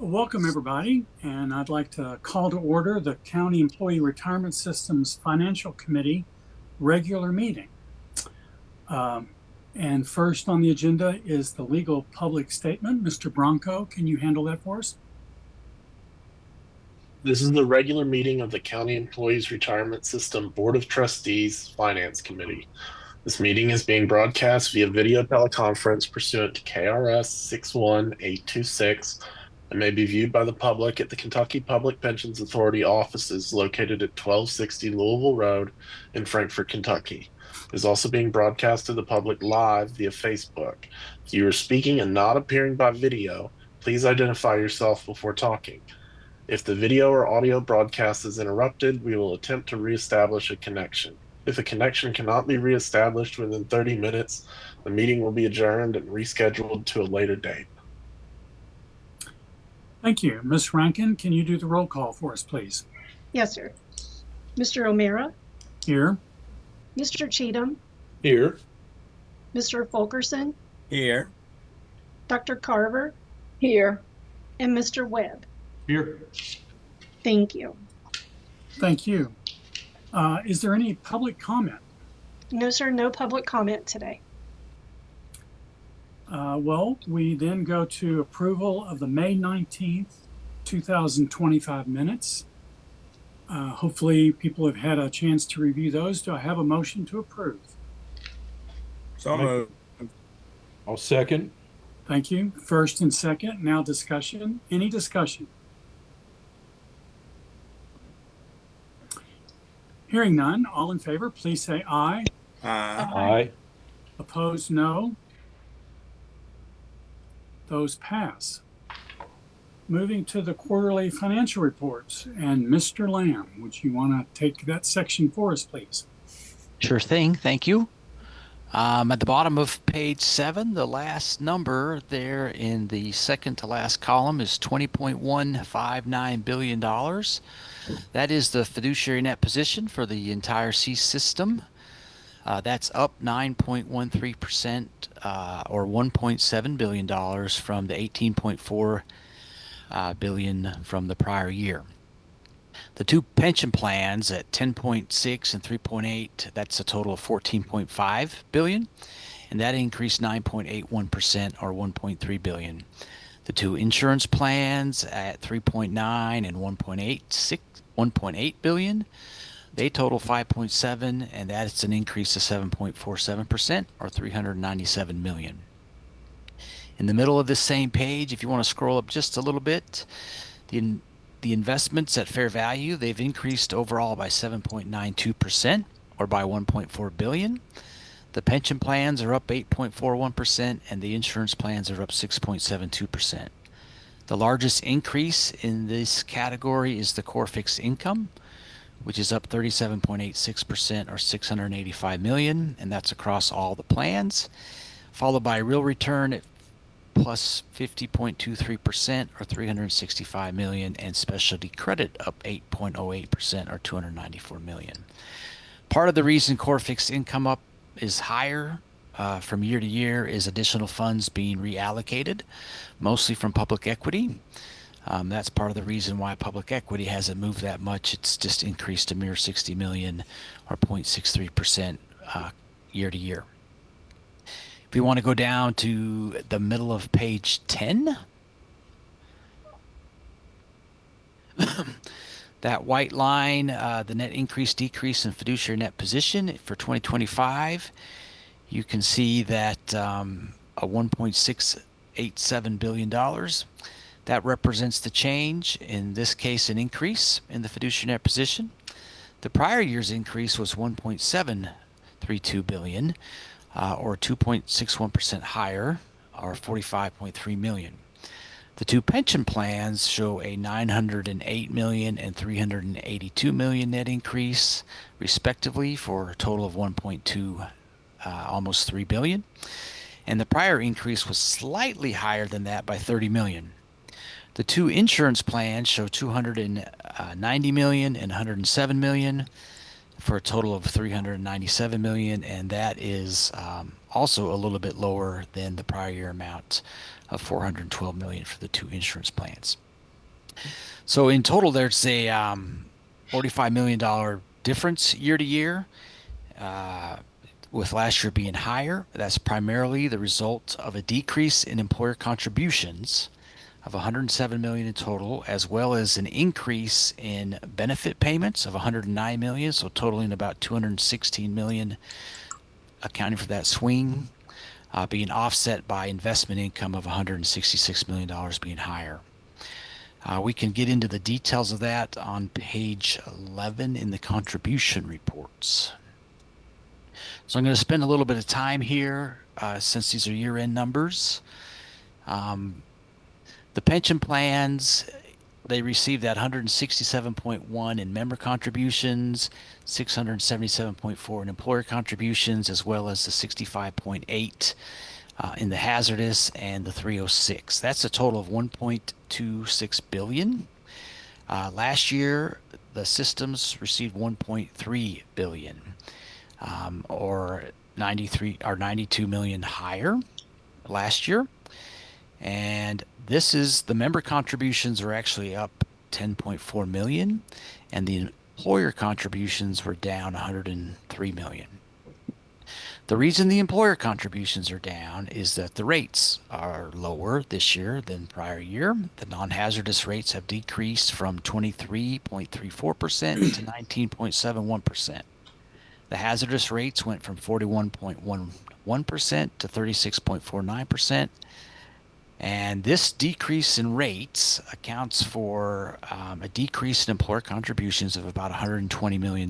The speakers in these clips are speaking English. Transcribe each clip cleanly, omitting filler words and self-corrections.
Welcome, everybody, and I'd like to call to order the County Employee Retirement System's Financial Committee regular meeting. And first on the agenda is the legal public statement. Mr. Bronco, can you handle that for us? This is the regular meeting of the County Employees Retirement System Board of Trustees Finance Committee. This meeting is being broadcast via video teleconference pursuant to KRS 61826 and may be viewed by the public at the Kentucky Public Pensions Authority offices located at 1260 Louisville Road in Frankfort, Kentucky. It is also being broadcast to the public live via Facebook. If you are speaking and not appearing by video, please identify yourself before talking. If the video or audio broadcast is interrupted, we will attempt to reestablish a connection. If a connection cannot be reestablished within 30 minutes, the meeting will be adjourned and rescheduled to a later date. Thank you. Ms. Rankin, can you do the roll call for us, please? Yes, sir. Mr. O'Meara? Here. Mr. Cheatham? Here. Mr. Fulkerson? Here. Dr. Carver? Here. And Mr. Webb? Here. Thank you. Thank you. Is there any public comment? No, sir, no public comment today. Well, we then go to approval of the May 19th, 2025 minutes. Hopefully people have had a chance to review those. Do I have a motion to approve? So moved. I'll second. Thank you. First and second. Now discussion. Any discussion? Hearing none. All in favor, please say aye. Aye. Opposed, no. Those pass. Moving to the quarterly financial reports. And Mr. Lamb, would you want to take that section for us, please? Sure thing. Thank you. At the bottom of page 7, the last number there in the second to last column is $20.159 billion. That is the fiduciary net position for the entire CERS system. That's up 9.13%, or $1.7 billion from the $18.4 billion from the prior year. The two pension plans at 10.6 and 3.8, that's a total of 14.5 billion, and that increased 9.81% or 1.3 billion. The two insurance plans at 3.9 and 1.8 billion, they total 5.7, and that's an increase of 7.47% or 397 million. In the middle of this same page, if you want to scroll up just a little bit, the investments at fair value, they've increased overall by 7.92% or by 1.4 billion. The pension plans are up 8.41% and the insurance plans are up 6.72%. The largest increase in this category is the core fixed income, which is up 37.86% or 685 million, and that's across all the plans, followed by real return at plus 50.23% or 365 million, and specialty credit up 8.08% or 294 million. Part of the reason core fixed income up is higher from year to year is additional funds being reallocated, mostly from public equity. That's part of the reason why public equity hasn't moved that much. It's just increased a mere 60 million or 0.63% year to year. If we want to go down to the middle of page 10, that white line, the net increase, decrease in fiduciary net position for 2025, you can see that a $1.687 billion. That represents the change, in this case an increase in the fiduciary net position. The prior year's increase was 1.732 billion, or 2.61% higher, or 45.3 million. The two pension plans show a 908 million and 382 million net increase, respectively, for a total of 1.2, almost 3 billion. And the prior increase was slightly higher than that by 30 million. The two insurance plans show 290 million and 107 million for a total of 397 million, and that is also a little bit lower than the prior year amount of 412 million for the two insurance plans. So in total, there's a $45 million difference year to year, with last year being higher. That's primarily the result of a decrease in employer contributions of 107 million in total, as well as an increase in benefit payments of 109 million, so totaling about 216 million, accounting for that swing, being offset by investment income of 166 million dollars being higher. We can get into the details of that on page 11 in the contribution reports. So I'm going to spend a little bit of time here since these are year-end numbers. The pension plans, they received that 167.1 in member contributions, 677.4 in employer contributions, as well as the 65.8 in the hazardous and the 306. That's a total of 1.26 billion. Last year, the systems received 1.3 billion, or 92 million higher last year. And this is the member contributions are actually up 10.4 million, and the employer contributions were down 103 million. The reason the employer contributions are down is that the rates are lower this year than prior year. The non-hazardous rates have decreased from 23.34% to 19.71%. The hazardous rates went from 41.11% to 36.49%. And this decrease in rates accounts for a decrease in employer contributions of about $120 million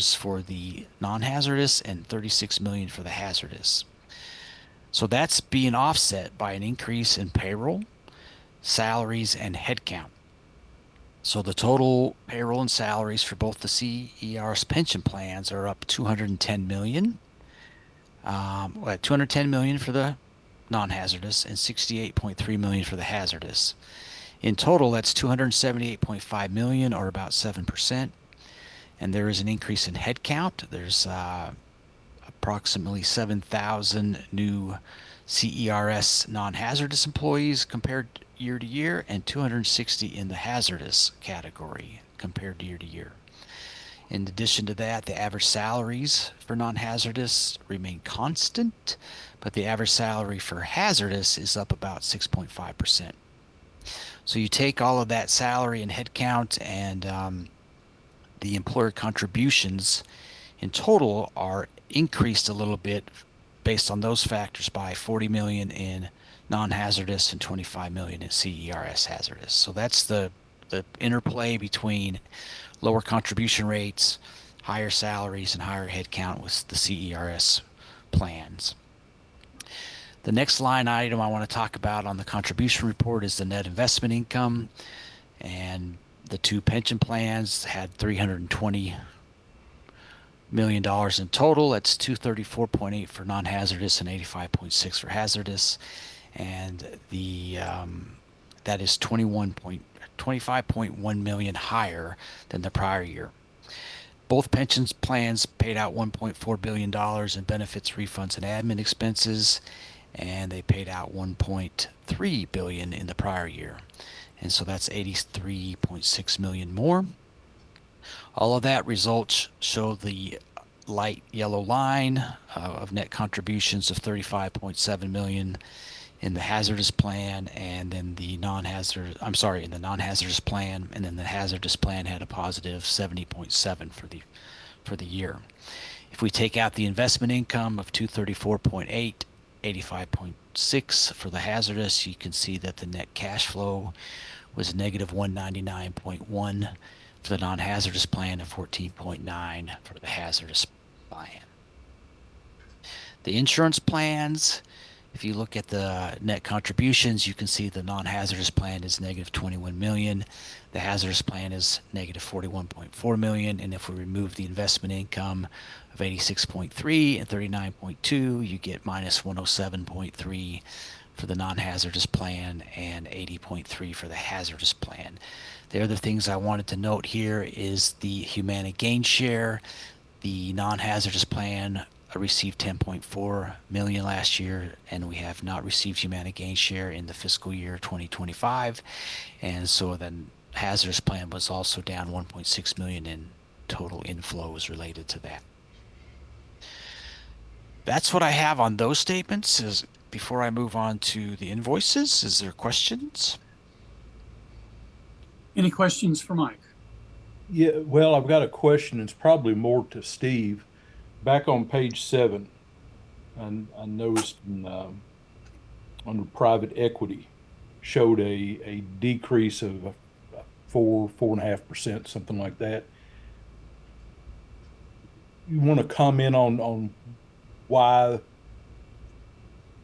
for the non-hazardous and $36 million for the hazardous. So that's being offset by an increase in payroll, salaries, and headcount. So the total payroll and salaries for both the CERS pension plans are up 210 million. 210 million for the non-hazardous and 68.3 million for the hazardous. In total, that's 278.5 million, or about 7%. And there is an increase in headcount. There's approximately 7,000 new CERS non-hazardous employees compared year to year, and 260 in the hazardous category compared year to year. In addition to that, the average salaries for non-hazardous remain constant, but the average salary for hazardous is up about 6.5%. So you take all of that salary and headcount, and the employer contributions in total are increased a little bit based on those factors by 40 million in non-hazardous and 25 million in CERS hazardous. So that's the interplay between lower contribution rates, higher salaries, and higher headcount with the CERS plans. The next line item I want to talk about on the contribution report is the net investment income. And the two pension plans had $320 million in total. That's 234.8 for non-hazardous and 85.6 for hazardous. And the that is 25.1 million higher than the prior year. Both pensions plans paid out $1.4 billion in benefits, refunds, and admin expenses, and they paid out $1.3 billion in the prior year. And so that's 83.6 million more. All of that results show the light yellow line of net contributions of 35.7 million in the hazardous plan, and then the non-hazardous, in the non-hazardous plan, and then the hazardous plan had a positive 70.7 for the year. If we take out the investment income of 234.8, 85.6 for the hazardous, you can see that the net cash flow was negative 199.1 for the non-hazardous plan and 14.9 for the hazardous plan. The insurance plans, if you look at the net contributions, you can see the non-hazardous plan is negative 21 million. The hazardous plan is negative 41.4 million. And if we remove the investment income of 86.3 and 39.2, you get minus 107.3 for the non-hazardous plan and 80.3 for the hazardous plan. The other things I wanted to note here is the Humana gain share. The non-hazardous plan received 10.4 million last year, and we have not received Humana gain share in the fiscal year 2025. And so then hazardous plan was also down 1.6 million in total inflows related to that. That's what I have on those statements. Before I move on to the invoices, is there questions? Any questions for Mike? Yeah, well, I've got a question. It's probably more to Steve. Back on page 7, and I noticed under private equity showed a decrease of 4.5%, something like that. You want to comment on why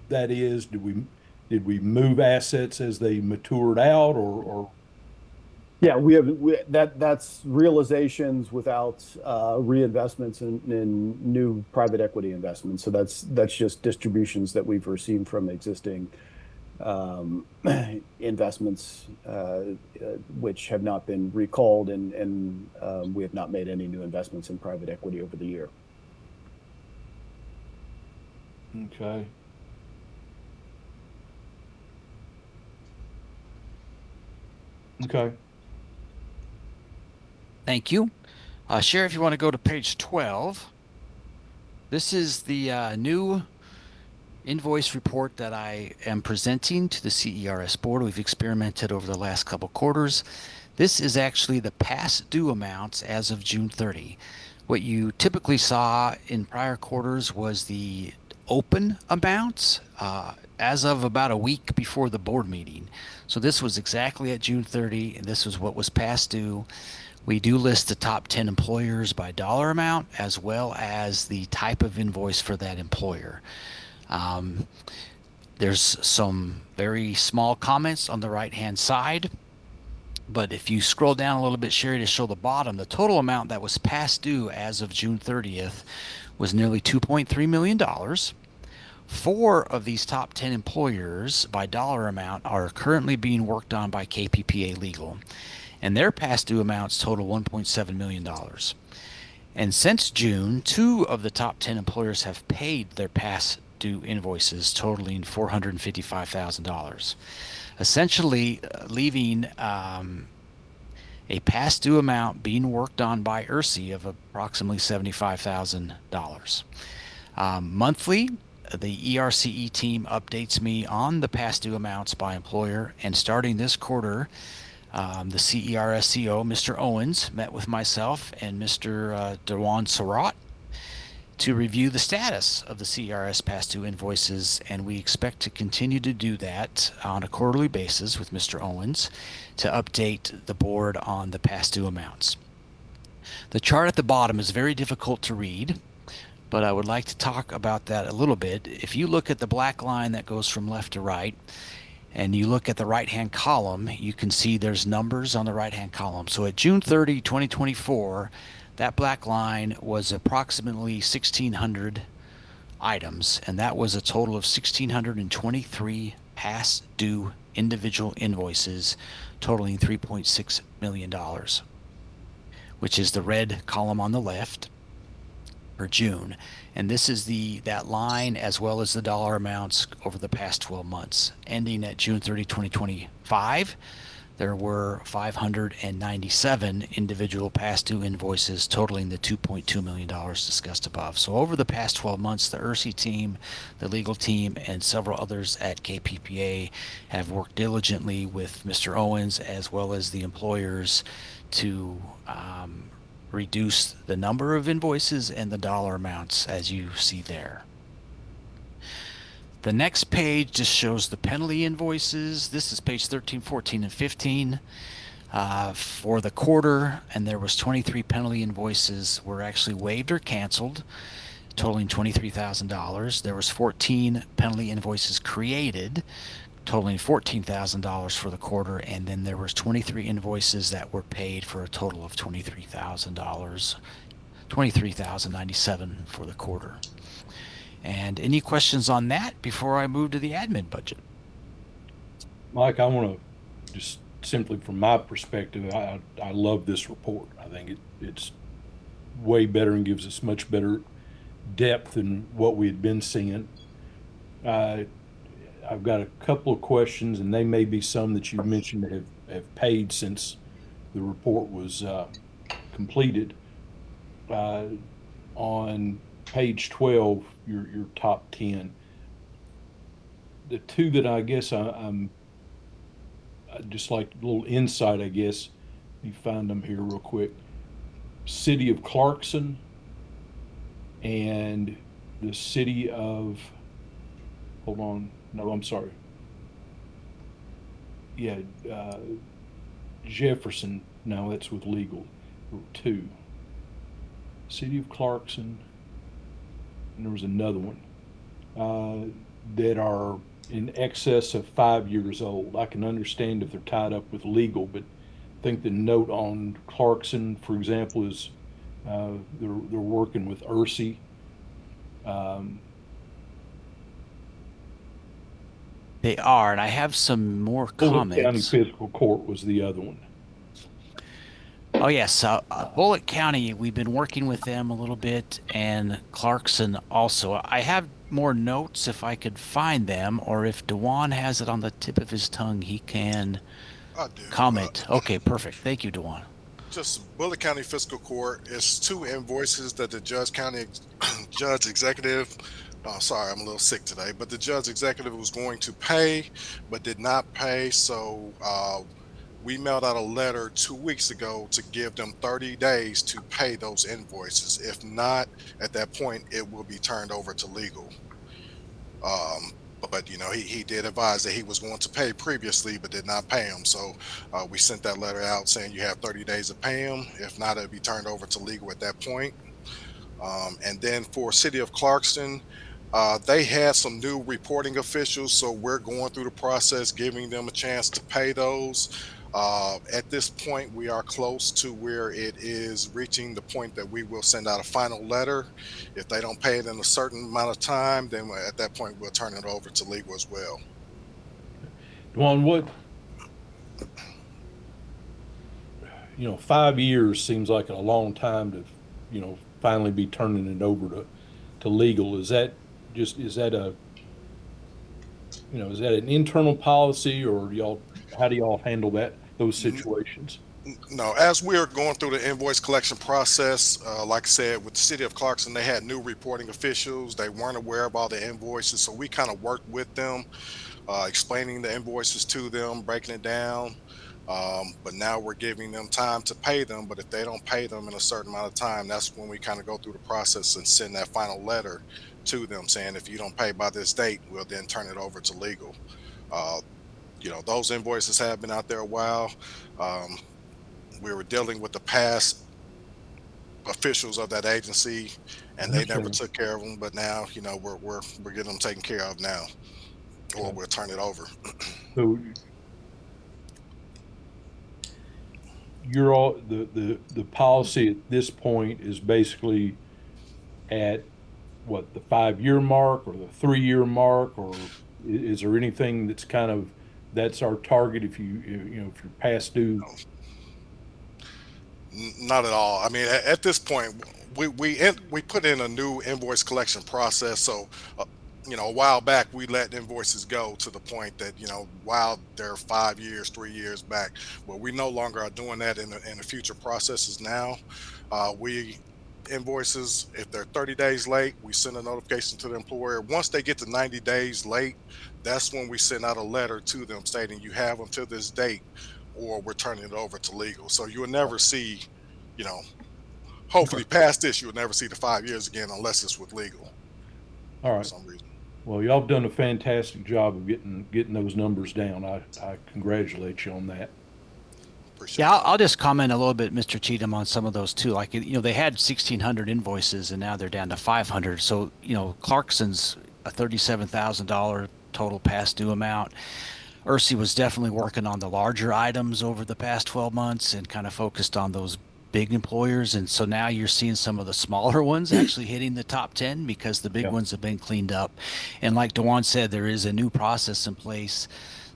that is? Did we move assets as they matured out, or Yeah, that's realizations without reinvestments in new private equity investments. So that's just distributions that we've received from existing investments, which have not been recalled, and we have not made any new investments in private equity over the year. okay? Okay. Thank you. Sheriff, if you want to go to page 12, this is the new invoice report that I am presenting to the CERS board. We've experimented over the last couple quarters. This is actually the past due amounts as of June 30. What you typically saw in prior quarters was the open amounts as of about a week before the board meeting. So this was exactly at June 30, and this was what was past due. We do list the top 10 employers by dollar amount as well as the type of invoice for that employer. There's some very small comments on the right-hand side, but if you scroll down a little bit, Sherry, to show the bottom, the total amount that was past due as of June 30th was nearly $2.3 million. 4 of these top 10 employers by dollar amount are currently being worked on by KPPA Legal, and their past due amounts total $1.7 million. And since June, 2 of the top 10 employers have paid their past due invoices totaling $455,000, essentially leaving a past due amount being worked on by ERSI of approximately $75,000. Monthly, the ERCE team updates me on the past due amounts by employer, and starting this quarter, the CERS CEO, Mr. Owens, met with myself and Mr. Dewan Surratt to review the status of the CERS past due invoices, and we expect to continue to do that on a quarterly basis with Mr. Owens to update the board on the past due amounts. The chart at the bottom is very difficult to read, but I would like to talk about that a little bit. If you look at the black line that goes from left to right, and you look at the right-hand column, you can see there's numbers on the right-hand column. So at June 30, 2024, that black line was approximately 1,600 items, and that was a total of 1,623 past due individual invoices totaling $3.6 million, which is the red column on the left for June. And this is that line as well as the dollar amounts over the past 12 months. Ending at June 30, 2025, there were 597 individual past due invoices totaling the $2.2 million discussed above. So over the past 12 months, the ERSI team, the legal team, and several others at KPPA have worked diligently with Mr. Owens as well as the employers to reduce the number of invoices and the dollar amounts as you see there. The next page just shows the penalty invoices. This is page 13, 14, and 15 for the quarter, and there was 23 penalty invoices were actually waived or canceled, totaling $23,000. There was 14 penalty invoices created, totaling $14,000 for the quarter, and then there was 23 invoices that were paid for a total of $23,000, $23,097 for the quarter. And any questions on that before I move to the admin budget? Mike, I want to just simply from my perspective, I love this report. I think it's way better and gives us much better depth than what we had been seeing. I've got a couple of questions, and they may be some that you mentioned that have paid since the report was completed. On page 12, your top 10, the two that I guess I'm just like a little insight, I guess. You find them here real quick. City of Clarkson and the city of, hold on, no, I'm sorry. Yeah, Jefferson, no, that's with legal. There were two. City of Clarkson, and there was another one that are in excess of 5 years old. I can understand if they're tied up with legal, but I think the note on Clarkson, for example, is they're working with ERSI. They are, and I have some more Bullitt County comments. Fiscal Court was the other one. Oh yes, Bullitt County, we've been working with them a little bit, and Clarkson also. I have more notes if I could find them, or if Dewan has it on the tip of his tongue, he can I do. comment. Okay, perfect. Thank you, Dewan. Just Bullitt County Fiscal Court. It's two invoices that the judge executive. Sorry, I'm a little sick today, but the judge executive was going to pay, but did not pay. So we mailed out a letter 2 weeks ago to give them 30 days to pay those invoices. If not, at that point, it will be turned over to legal. But he did advise that he was going to pay previously, but did not pay him. So we sent that letter out saying you have 30 days to pay him. If not, it'll be turned over to legal at that point. And then for City of Clarkston, they had some new reporting officials, so we're going through the process, giving them a chance to pay those. At this point, we are close to where it is reaching the point that we will send out a final letter. If they don't pay it in a certain amount of time, then at that point, we'll turn it over to legal as well. Dwan, what, 5 years seems like a long time to, finally be turning it over to legal. Is that an internal policy, or how do y'all handle those situations? No, as we are going through the invoice collection process, like I said, with the City of Clarkson, they had new reporting officials. They weren't aware of all the invoices, so we kind of worked with them, explaining the invoices to them, breaking it down. But now we're giving them time to pay them. But if they don't pay them in a certain amount of time, that's when we kind of go through the process and send that final letter to them saying, if you don't pay by this date, we'll then turn it over to legal. Those invoices have been out there a while. We were dealing with the past officials of that agency, and they never took care of them. But now, we're getting them taken care of now, or we'll turn it over. So you're all the policy at this point is basically at what, the 5-year mark or the 3-year mark, or is there anything that's that's our target if you're past due? Not at all. I mean, at this point, we put in a new invoice collection process. So, a while back, we let invoices go to the point that, while they're 5 years, 3 years back, well, we no longer are doing that in the future processes now. Invoices, if they're 30 days late, we send a notification to the employer. Once they get to 90 days late, that's when we send out a letter to them stating you have until this date, or we're turning it over to legal. So you'll never see, hopefully past this, you'll never see the 5 years again unless it's with legal. All right. For some reason. Well, y'all have done a fantastic job of getting those numbers down. I congratulate you on that. Appreciate Yeah, it. I'll just comment a little bit, Mr. Cheatham, on some of those too. Like, they had 1,600 invoices and now they're down to 500. So, Clarkson's a $37,000 total past due amount. ERSI was definitely working on the larger items over the past 12 months and kind of focused on those big employers. And so now you're seeing some of the smaller ones actually hitting the top 10 because the big ones have been cleaned up. And like Dewan said, there is a new process in place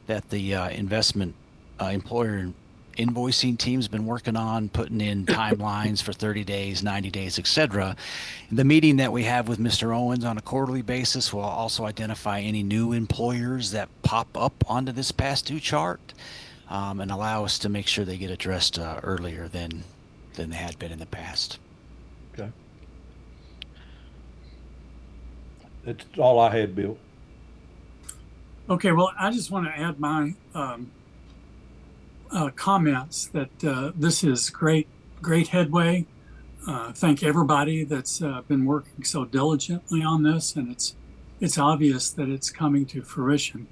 that the investment employer invoicing team's been working on, putting in timelines for 30 days, 90 days, etc. The meeting that we have with Mr. Owens on a quarterly basis will also identify any new employers that pop up onto this past due chart. and allow us to make sure they get addressed earlier than they had been in the past. Okay. That's all I had, Bill. Okay, well, I just want to add my comments that this is great headway. Thank everybody that's been working so diligently on this, and it's obvious that it's coming to fruition.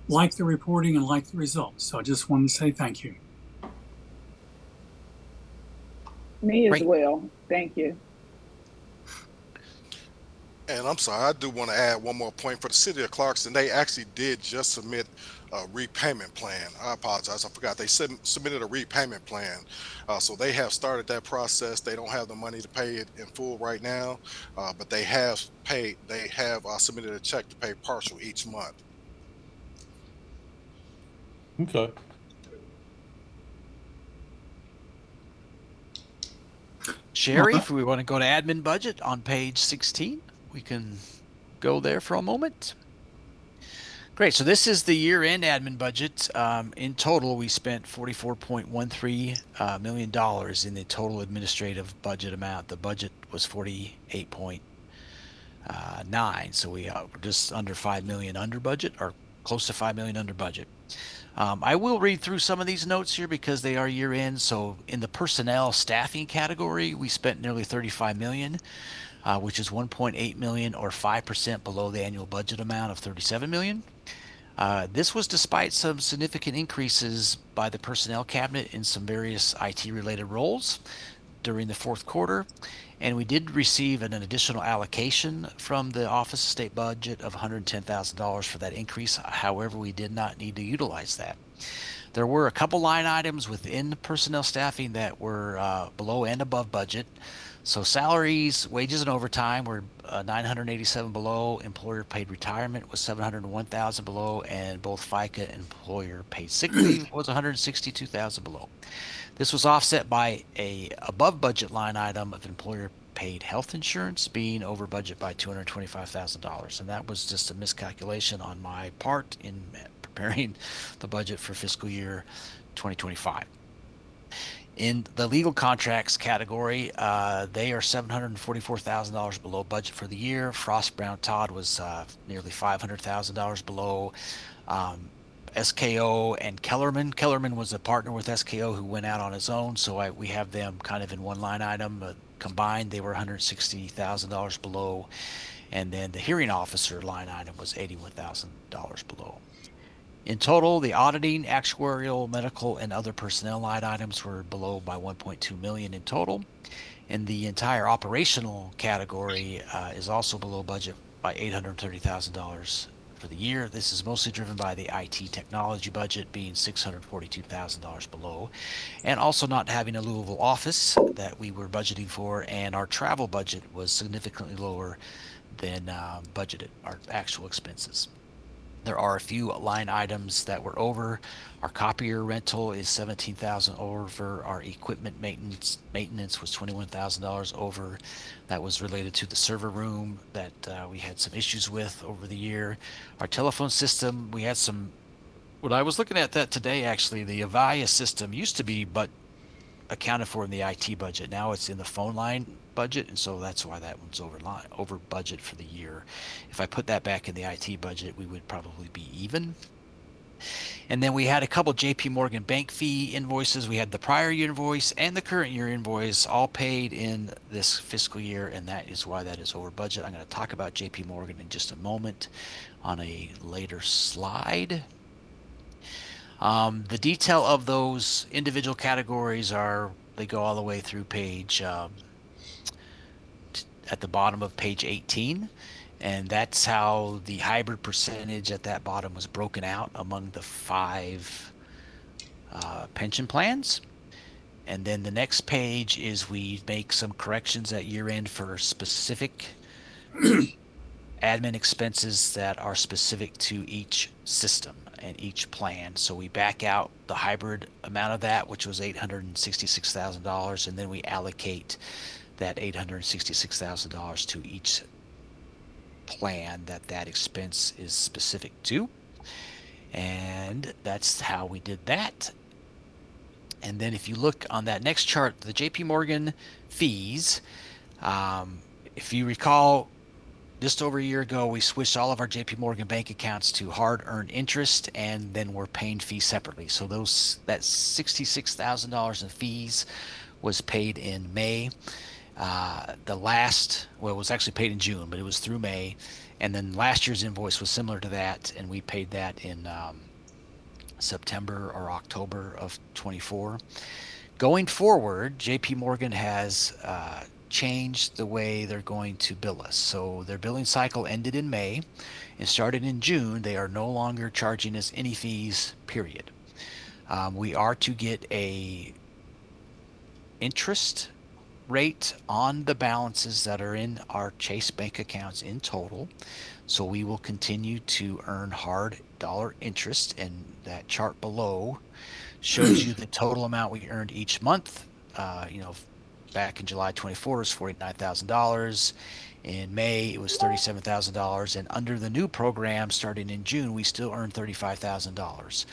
Like the reporting and like the results. So I just wanted to say thank you. Me as Great. well. Thank you. And I'm sorry, I do want to add one more point for the city of Clarkston. They actually did just submit a repayment plan. I apologize, I forgot. They submitted a repayment plan. So they have started that process. They don't have the money to pay it in full right now, but they have paid. They have submitted a check to pay partial each month. Okay. Sherry, if we want to go to admin budget on page 16, we can go there for a moment. Great. So this is the year-end admin budget. In total, we spent $44.13 million in the total administrative budget amount. The budget was 48.9, so we are just under 5 million under budget, or close to 5 million under budget. I will read through some of these notes here because they are year end. So in the personnel staffing category, we spent nearly 35 million, which is 1.8 million or 5% below the annual budget amount of 37 million. This was despite some significant increases by the personnel cabinet in some various IT related roles during the fourth quarter. And we did receive an additional allocation from the Office of State Budget of $110,000 for that increase. However, we did not need to utilize that. There were a couple line items within personnel staffing that were below and above budget. So salaries, wages, and overtime were 987 below. Employer paid retirement was 701,000 below, and both FICA and employer paid sick leave was 162,000 below. This was offset by a above budget line item of employer paid health insurance being over budget by $225,000, and that was just a miscalculation on my part in preparing the budget for fiscal year 2025. In the legal contracts category, they are $744,000 below budget for the year. Frost Brown Todd was nearly $500,000 below. SKO and Kellerman. Kellerman was a partner with SKO who went out on his own, so we have them kind of in one line item. Combined, they were $160,000 below, and then the hearing officer line item was $81,000 below. In total, the auditing, actuarial, medical, and other personnel line items were below by 1.2 million in total, and the entire operational category is also below budget by $830,000 for the year. This is mostly driven by the IT technology budget being $642,000 below, and also not having a Louisville office that we were budgeting for, and our travel budget was significantly lower than budgeted, our actual expenses. There are a few line items that were over. Our copier rental is $17,000 over. Our equipment maintenance was $21,000 over. That was related to the server room that we had some issues with over the year. Our telephone system, we had some. When I was looking at that today, actually, the Avaya system used to be accounted for in the IT budget. Now it's in the phone line budget, and so that's why that one's over budget for the year. If I put that back in the IT budget, we would probably be even. And then we had a couple JP Morgan bank fee invoices. We had the prior year invoice and the current year invoice all paid in this fiscal year, and that is why that is over budget. I'm going to talk about JP Morgan in just a moment on a later slide. The detail of those individual categories they go all the way through page at the bottom of page 18, and that's how the hybrid percentage at that bottom was broken out among the 5 pension plans. And then the next page is we make some corrections at year end for specific admin expenses that are specific to each system and each plan. So we back out the hybrid amount of that, which was $866,000, and then we allocate that $866,000 to each plan that expense is specific to. And that's how we did that. And then if you look on that next chart, the JP Morgan fees, if you recall, just over a year ago, we switched all of our JP Morgan bank accounts to hard earned interest, and then we're paying fees separately. So that $66,000 in fees was paid in May. It was actually paid in June, but it was through May. And then last year's invoice was similar to that, and we paid that in September or October of 24. Going forward, JP Morgan has changed the way they're going to bill us. So their billing cycle ended in May and started in June. They are no longer charging us any fees, period. We are to get a interest rate on the balances that are in our Chase bank accounts in total. So we will continue to earn hard dollar interest, and that chart below shows you the total amount we earned each month. Back in July 24 it was $49,000. In May it was $37,000, and under the new program starting in June we still earn $35,000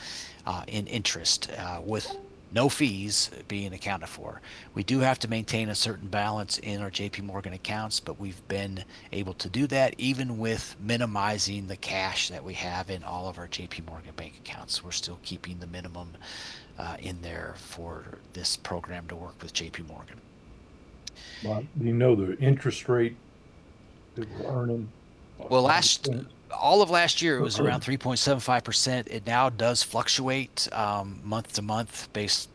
in interest with no fees being accounted for. We do have to maintain a certain balance in our JP Morgan accounts, but we've been able to do that even with minimizing the cash that we have in all of our JP Morgan bank accounts. We're still keeping the minimum in there for this program to work with JP Morgan. Well, do you know the interest rate that we're earning? Well, all of last year it was around 3.75%. It now does fluctuate month to month based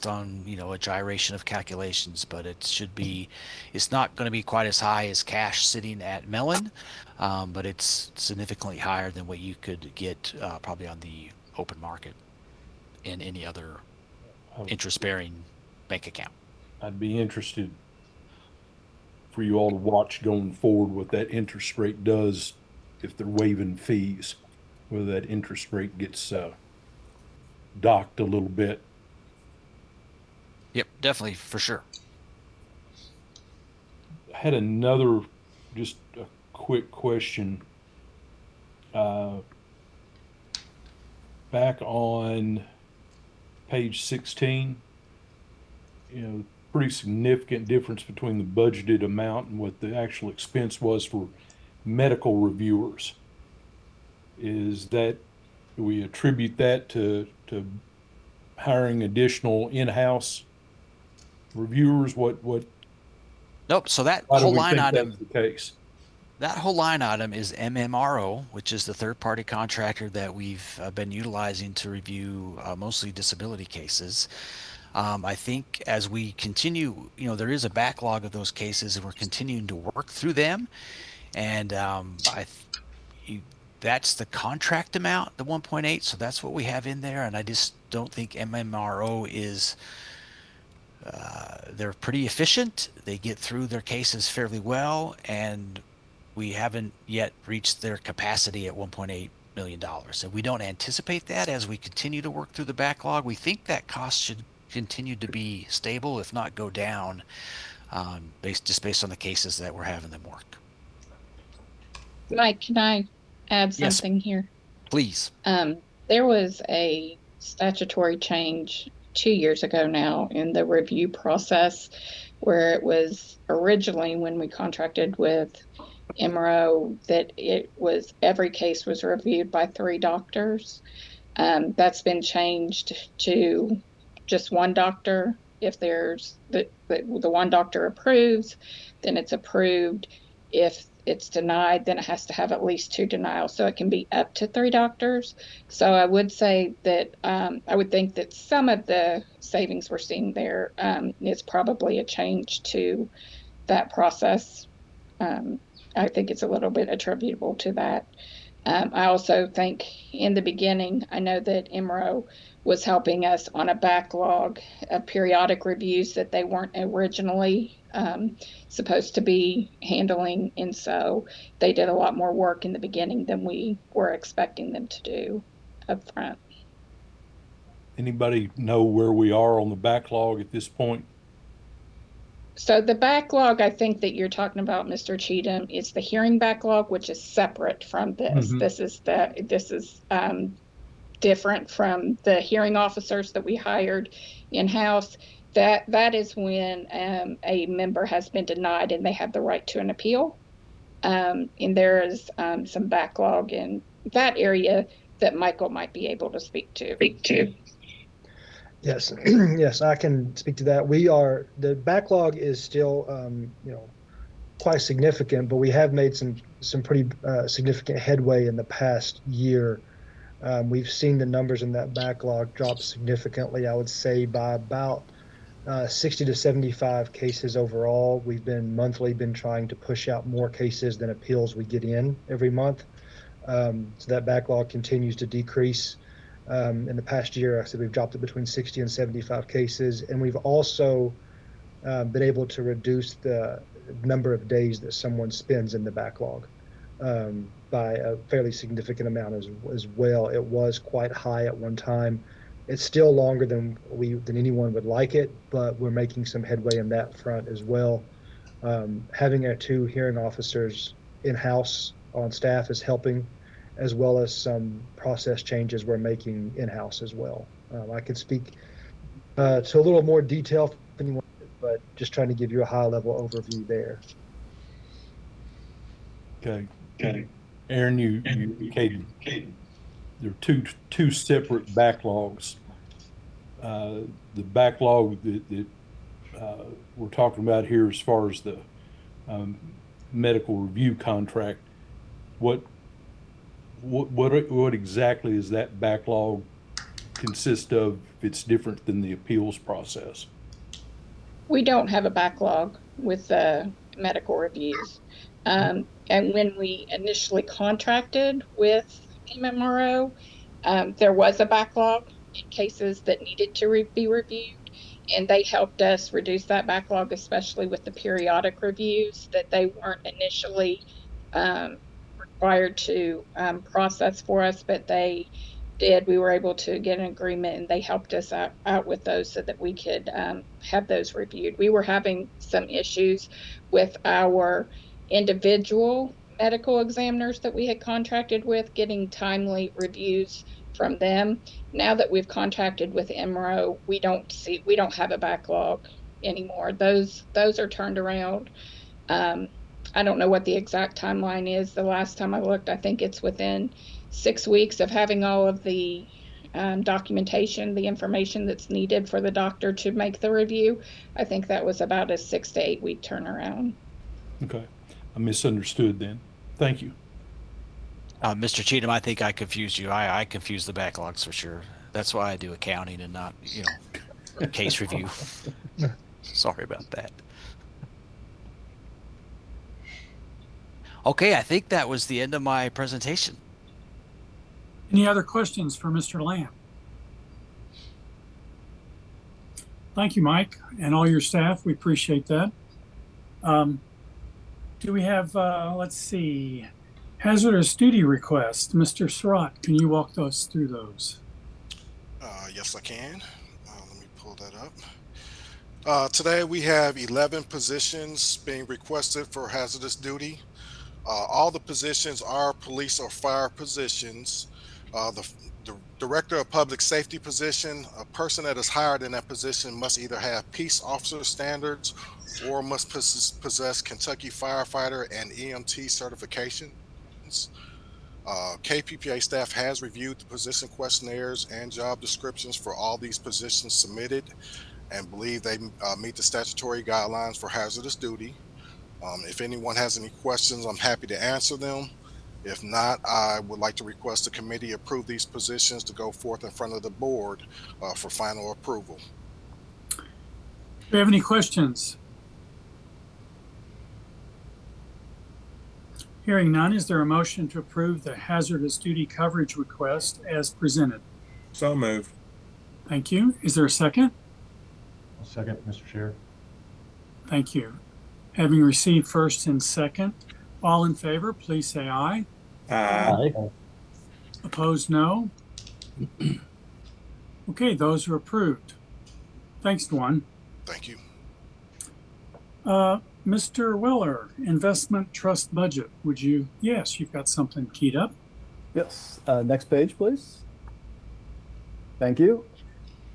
on a gyration of calculations, but it's not going to be quite as high as cash sitting at Mellon, but it's significantly higher than what you could get probably on the open market in any other interest-bearing bank account. I'd be interested for you all to watch going forward what that interest rate does if they're waiving fees, whether that interest rate gets docked a little bit. Yep, definitely, for sure. I had just a quick question. Back on page 16, pretty significant difference between the budgeted amount and what the actual expense was for medical reviewers. Do we attribute that to hiring additional in-house reviewers? Nope. So that Why do whole we line think item, that's the case? that whole line item is MMRO, which is the third-party contractor that we've been utilizing to review mostly disability cases. I think as we continue, there is a backlog of those cases, and we're continuing to work through them. And that's the contract amount, the 1.8. So that's what we have in there. And I just don't think MMRO is. They're pretty efficient. They get through their cases fairly well, and we haven't yet reached their capacity at $1.8 million. And we don't anticipate that as we continue to work through the backlog. We think that cost should continue to be stable, if not go down, based on the cases that we're having them work. Mike, can I add Yes. something here? Please. There was a statutory change 2 years ago now in the review process, where it was originally, when we contracted with MRO, that every case was reviewed by 3 doctors. That's been changed to just 1 doctor. If there's the one doctor approves, then it's approved. If it's denied, then it has to have at least 2 denials. So it can be up to 3 doctors. So I would say that I would think that some of the savings we're seeing there is probably a change to that process. I think it's a little bit attributable to that. I also think in the beginning, I know that MRO was helping us on a backlog of periodic reviews that they weren't originally supposed to be handling. And so they did a lot more work in the beginning than we were expecting them to do up front. Anybody know where we are on the backlog at this point? So the backlog, I think that you're talking about, Mr. Cheatham, is the hearing backlog, which is separate from this. Mhm. This is different from the hearing officers that we hired in-house, that is when a member has been denied and they have the right to an appeal. And there is some backlog in that area that Michael might be able to speak to. Yes, yes, I can speak to that. The backlog is still, quite significant, but we have made some pretty significant headway in the past year. We've seen the numbers in that backlog drop significantly, I would say by about 60 to 75 cases overall. We've been trying to push out more cases than appeals we get in every month. So that backlog continues to decrease. In the past year, I said we've dropped it between 60 and 75 cases, and we've also been able to reduce the number of days that someone spends in the backlog by a fairly significant amount as well. It was quite high at one time. It's still longer than anyone would like it, but we're making some headway in that front as well. Having our 2 hearing officers in-house on staff is helping, as well as some process changes we're making in-house as well. I could speak to a little more detail if anyone, but just trying to give you a high-level overview there. Okay. Aaron, you indicated there are two separate backlogs. The backlog that we're talking about here, as far as the medical review contract, what exactly is that backlog consist of if it's different than the appeals process? We don't have a backlog with the medical reviews. And when we initially contracted with MMRO, there was a backlog in cases that needed to be reviewed, and they helped us reduce that backlog, especially with the periodic reviews that they weren't initially required to process for us, but they did. We were able to get an agreement, and they helped us out with those so that we could have those reviewed. We were having some issues with our individual medical examiners that we had contracted with, getting timely reviews from them. Now that we've contracted with MRO, we don't have a backlog anymore. Those are turned around. I don't know what the exact timeline is. The last time I looked, I think it's within 6 weeks of having all of the documentation, the information that's needed for the doctor to make the review. I think that was about a 6 to 8 week turnaround. Okay. I misunderstood then. Thank you. Mr. Cheatham, I think I confused you. I confused the backlogs for sure. That's why I do accounting and not, case review. Sorry about that. Okay, I think that was the end of my presentation. Any other questions for Mr. Lamb? Thank you, Mike, and all your staff. We appreciate that. Do we have, let's see, hazardous duty request? Mr. Surratt, can you walk us through those? Yes, I can. Let me pull that up. Today we have 11 positions being requested for hazardous duty. All the positions are police or fire positions. The director of public safety position, a person that is hired in that position must either have peace officer standards or must possess Kentucky firefighter and EMT certifications. KPPA staff has reviewed the position questionnaires and job descriptions for all these positions submitted and believe they meet the statutory guidelines for hazardous duty. If anyone has any questions, I'm happy to answer them. If not, I would like to request the committee approve these positions to go forth in front of the board for final approval. Do you have any questions? Hearing none, is there a motion to approve the hazardous duty coverage request as presented? So moved. Thank you. Is there a second? I'll second, Mr. Chair. Thank you. Having received first and second, all in favor, please say aye. Aye. Opposed, no. Okay, those are approved. Thanks, Dwan. Thank you. Mr. Weller, investment trust budget. Would you? Yes, you've got something keyed up. Yes. Next page, please. Thank you.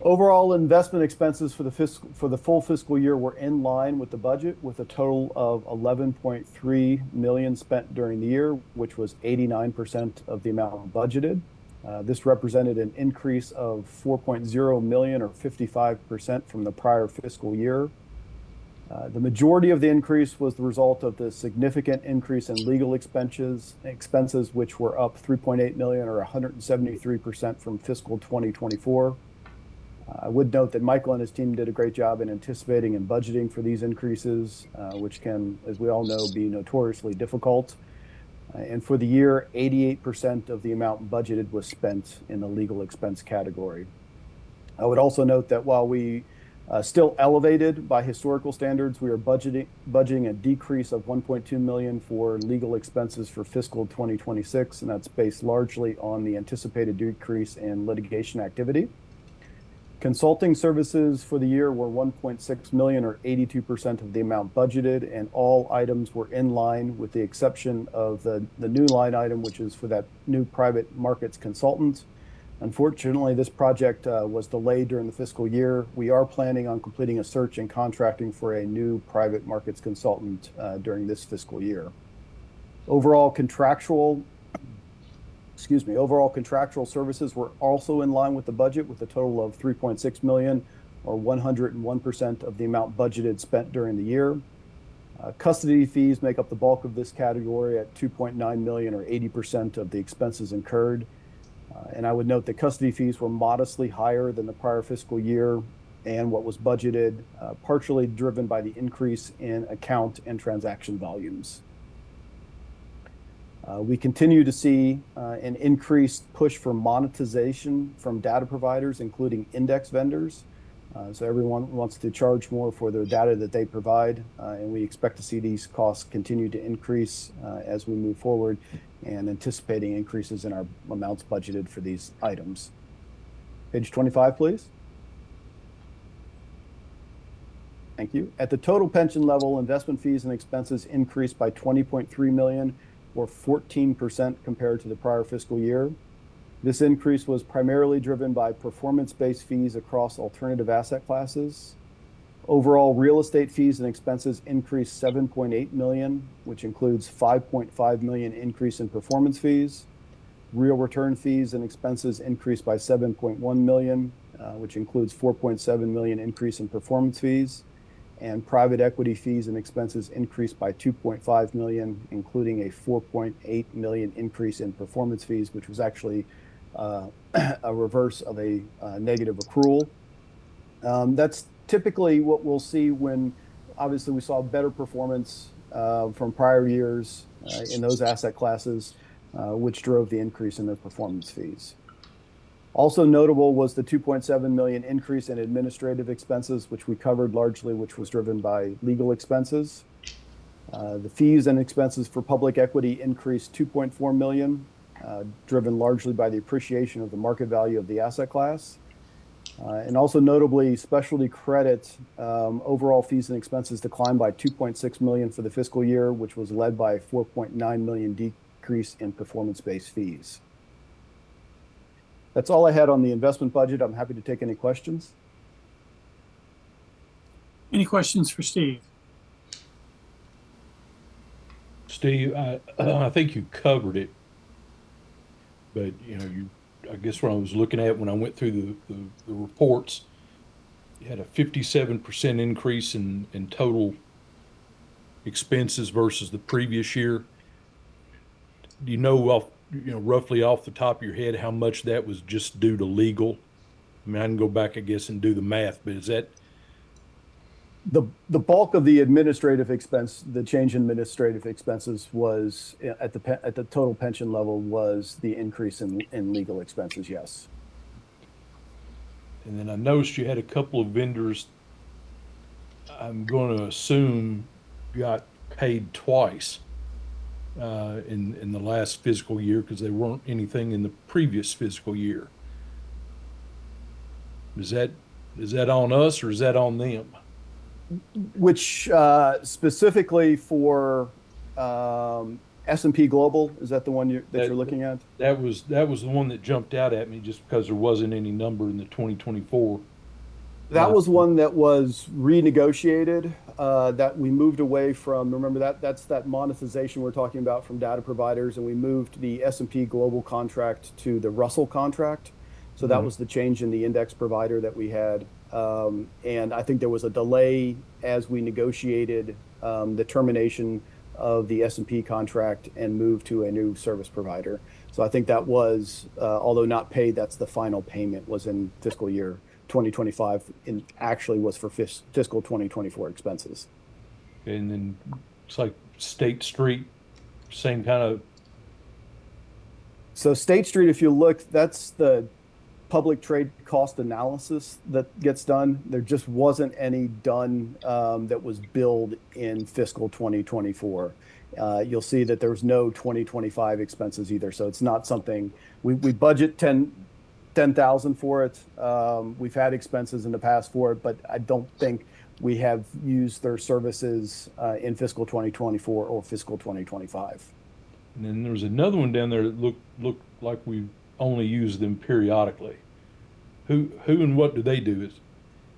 Overall investment expenses for the full fiscal year were in line with the budget, with a total of 11.3 million spent during the year, which was 89% of the amount budgeted. This represented an increase of 4.0 million or 55% from the prior fiscal year. The majority of the increase was the result of the significant increase in legal expenses, which were up 3.8 million or 173% from fiscal 2024. I would note that Michael and his team did a great job in anticipating and budgeting for these increases, which can, as we all know, be notoriously difficult. And for the year, 88% of the amount budgeted was spent in the legal expense category. I would also note that while we still elevated by historical standards, we are budgeting a decrease of 1.2 million for legal expenses for fiscal 2026, and that's based largely on the anticipated decrease in litigation activity. Consulting services for the year were 1.6 million or 82% of the amount budgeted, and all items were in line with the exception of the new line item, which is for that new private markets consultant. Unfortunately, this project was delayed during the fiscal year. We are planning on completing a search and contracting for a new private markets consultant during this fiscal year. Overall contractual services were also in line with the budget, with a total of 3.6 million or 101% of the amount budgeted spent during the year. Custody fees make up the bulk of this category at 2.9 million or 80% of the expenses incurred. And I would note that custody fees were modestly higher than the prior fiscal year and what was budgeted, partially driven by the increase in account and transaction volumes. We continue to see an increased push for monetization from data providers, including index vendors. So everyone wants to charge more for their data that they provide, and we expect to see these costs continue to increase as we move forward, and anticipating increases in our amounts budgeted for these items. Page 25, please. Thank you. At the total pension level, investment fees and expenses increased by 20.3 million or 14% compared to the prior fiscal year. This increase was primarily driven by performance-based fees across alternative asset classes. Overall, real estate fees and expenses increased 7.8 million, which includes 5.5 million increase in performance fees. Real return fees and expenses increased by 7.1 million, which includes 4.7 million increase in performance fees. And private equity fees and expenses increased by 2.5 million, including a 4.8 million increase in performance fees, which was actually a reverse of a negative accrual. That's typically what we'll see when, obviously, we saw better performance from prior years in those asset classes, which drove the increase in their performance fees. Also notable was the 2.7 million increase in administrative expenses, which we covered largely, which was driven by legal expenses. The fees and expenses for public equity increased 2.4 million, driven largely by the appreciation of the market value of the asset class. And also notably, specialty credit overall fees and expenses declined by 2.6 million for the fiscal year, which was led by a 4.9 million decrease in performance-based fees. That's all I had on the investment budget. I'm happy to take any questions. Any questions for Steve? Steve, I think you covered it, but I guess what I was looking at when I went through the reports, you had a 57% increase in total expenses versus the previous year. Do you know roughly off the top of your head how much that was just due to legal? I mean, I can go back, I guess, and do the math, but is that the bulk of the administrative expense, the change in administrative expenses was at the total pension level was the increase in legal expenses, yes. And then I noticed you had a couple of vendors, I'm going to assume, got paid twice in the last fiscal year because they weren't anything in the previous fiscal year. Is that on us or is that on them? Which specifically for S&P Global, is that the one that you're looking at? That was the one that jumped out at me just because there wasn't any number in the 2024 That was one that was renegotiated, that we moved away from. Remember that's that monetization we're talking about from data providers, and we moved the S&P Global contract to the Russell contract. So that was the change in the index provider that we had. And I think there was a delay as we negotiated the termination of the S&P contract and moved to a new service provider. So I think that was, although not paid, that's the final payment was in fiscal year 2025 and actually was for fiscal 2024 expenses. And then it's like State Street, same kind of. So State Street, if you look, that's the public trade cost analysis that gets done. There just wasn't any done that was billed in fiscal 2024. You'll see that there's no 2025 expenses either. So it's not something we budget 10,000 for it. We've had expenses in the past for it, but I don't think we have used their services in fiscal 2024 or fiscal 2025. And then there was another one down there that looked like we only use them periodically. Who and what do they do?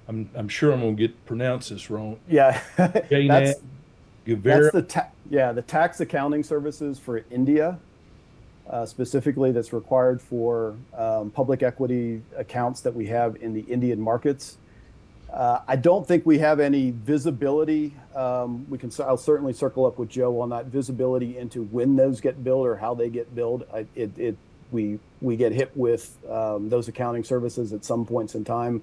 I'm sure I'm gonna pronounce this wrong. Yeah, that's the tax accounting services for India. Specifically, that's required for public equity accounts that we have in the Indian markets. I don't think we have any visibility. I'll certainly circle up with Joe on that visibility into when those get billed or how they get billed. We get hit with those accounting services at some points in time.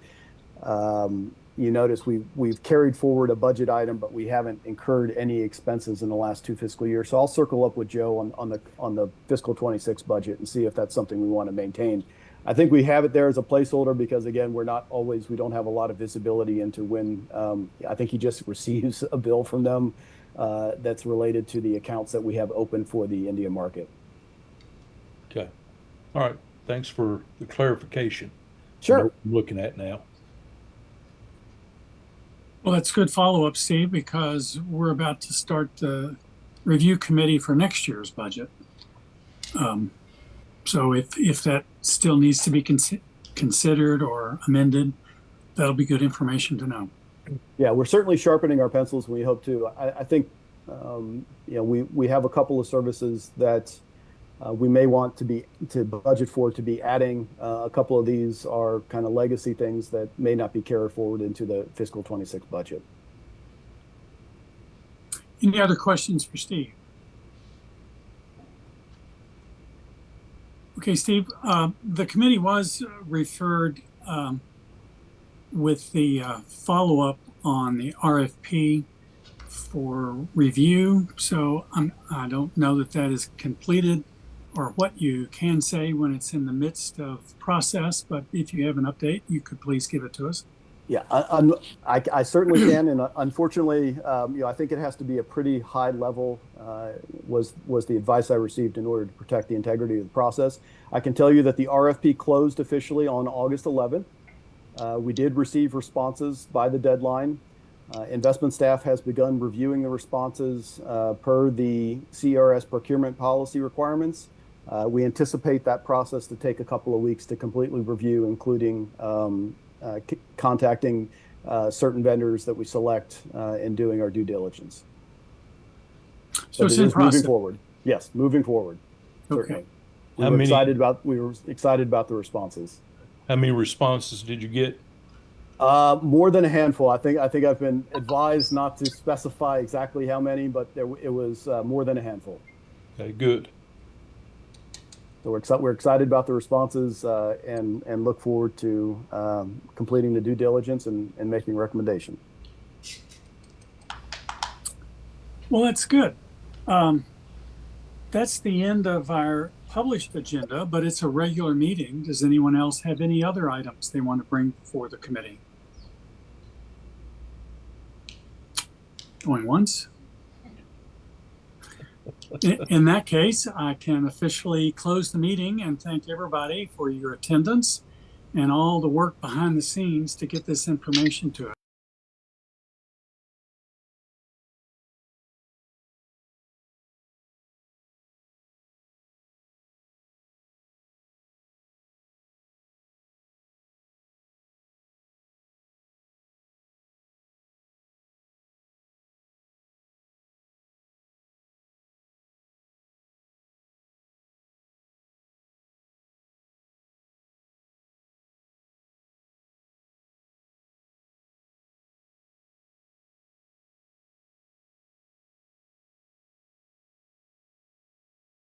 You notice we've carried forward a budget item, but we haven't incurred any expenses in the last 2 fiscal years. So I'll circle up with Joe on the fiscal 26 budget and see if that's something we want to maintain. I think we have it there as a placeholder because again, we don't have a lot of visibility into when. I think he just receives a bill from them that's related to the accounts that we have open for the India market. Okay. All right. Thanks for the clarification. Sure. I'm looking at now. Well, that's good follow-up, Steve, because we're about to start the review committee for next year's budget. So if that still needs to be considered or amended, that'll be good information to know. Yeah, we're certainly sharpening our pencils. We hope to. I think we have a couple of services that we may want to budget for to be adding. A couple of these are kind of legacy things that may not be carried forward into the fiscal 26 budget. Any other questions for Steve? Okay, Steve, the committee was referred with the follow-up on the RFP for review. So I don't know that is completed or what you can say when it's in the midst of process, but if you have an update, you could please give it to us. Yeah, I certainly can, and unfortunately, I think it has to be a pretty high level. Was the advice I received in order to protect the integrity of the process. I can tell you that the RFP closed officially on August 11th. We did receive responses by the deadline. Investment staff has begun reviewing the responses per the CERS procurement policy requirements. We anticipate that process to take a couple of weeks to completely review, including contacting certain vendors that we select and doing our due diligence. So it's in process. Moving forward. Yes, moving forward. Certainly. Okay. We were excited about the responses. How many responses did you get? More than a handful. I think I've been advised not to specify exactly how many, but it was more than a handful. Okay, good. So we're excited about the responses and look forward to completing the due diligence and making a recommendation. Well, that's good. That's the end of our published agenda, but it's a regular meeting. Does anyone else have any other items they want to bring before the committee? Going once? In that case, I can officially close the meeting and thank everybody for your attendance and all the work behind the scenes to get this information to us.